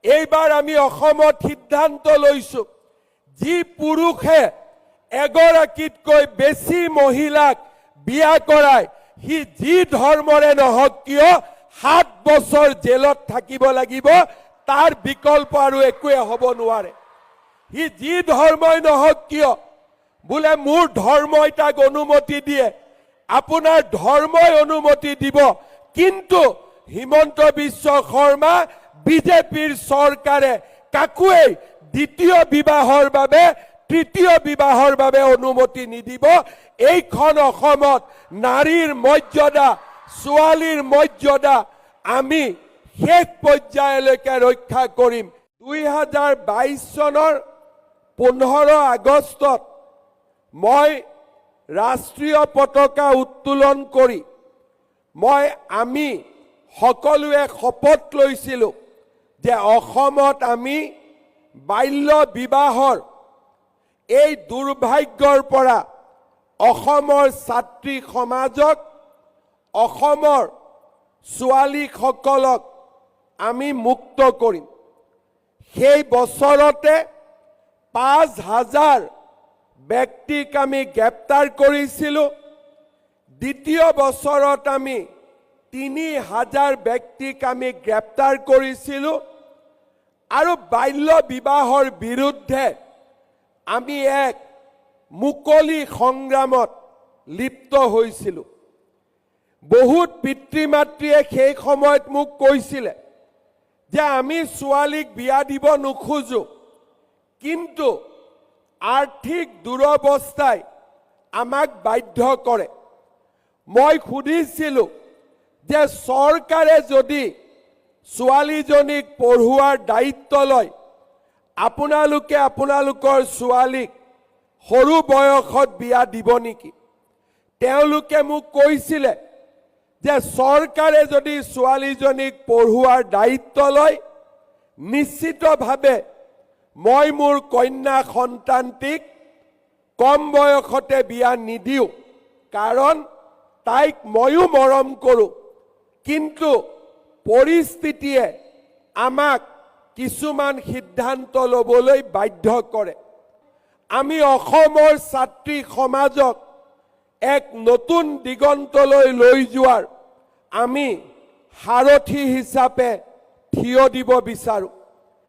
এইবাৰ আমি অসমত সিদ্ধান্ত লৈছো যি পুৰুষে এগৰাকীতকৈ বেছি মহিলাক বিয়া কৰায় সি যি ধৰ্মৰে নহওক কিয় 7 বছৰ জেলত থাকিব লাগিব তাৰ বিকল্প আৰু একোৱে হ'ব নোৱাৰে সি যি ধৰ্মই নহওক কিয় বোলে মোৰ ধৰ্মই তাক অনুমতি দিয়ে আপোনাৰ ধৰ্মই অনুমতি দিব কিন্তু হিমন্ত বিশ্ব শৰ্মা বিজেপিৰ চৰকাৰে কাকুৱেই দ্বিতীয় বিবাহৰ বাবে তৃতীয় বিবাহৰ বাবে অনুমতি নিদিব এইখন অসমত নাৰীৰ মৰ্যাদা ছোৱালীৰ মৰ্যাদা আমি শেষ পৰ্যায়লৈকে ৰক্ষা কৰিম 2022 চনৰ 15 আগষ্টত মই ৰাষ্ট্ৰীয় পতাকা উত্তোলন কৰি আমি সকলোৱে শপত লৈছিলোঁ যে অসমত আমি বাল্য বিবাহৰ এই দুৰ্ভাগ্যৰ পৰা অসমৰ ছাত্ৰী সমাজক অসমৰ ছোৱালীসকলক আমি মুক্ত কৰিম সেই বছৰতে 5000 ব্যক্তিক আমি গ্ৰেপ্তাৰ কৰিছিলোঁ দ্বিতীয় বছৰত আমি 3000 ব্যক্তিক আমি গ্ৰেপ্তাৰ কৰিছিলোঁ আৰু বাল্য বিবাহৰ বিৰুদ্ধে আমি এক মুকলি সংগ্ৰামত লিপ্ত হৈছিলোঁ বহুত পিতৃ মাতৃয়ে সেই সময়ত মোক কৈছিলে যে আমি ছোৱালীক বিয়া দিব নোখোজো কিন্তু আৰ্থিক দুৰৱস্থাই আমাক বাধ্য কৰে মই সুধিছিলোঁ যে চৰকাৰে যদি ছোৱালীজনীক পঢ়ুৱাৰ দায়িত্ব লয় আপোনালোকে আপোনালোকৰ ছোৱালীক সৰু বয়সত বিয়া দিব নেকি তেওঁলোকে মোক কৈছিলে যে চৰকাৰে যদি ছোৱালীজনীক পঢ়ুৱাৰ দায়িত্ব লয় নিশ্চিতভাৱে মই মোৰ কন্যা সন্তানটিক কম বয়সতে বিয়া নিদিওঁ কাৰণ তাইক ময়ো মৰম কৰোঁ কিন্তু পৰিস্থিতিয়ে আমাক কিছুমান সিদ্ধান্ত ল'বলৈ বাধ্য কৰে আমি অসমৰ ছাত্ৰী সমাজক এক নতুন দিগন্তলৈ লৈ যোৱাৰ আমি সাৰথি হিচাপে থিয় দিব বিচাৰোঁ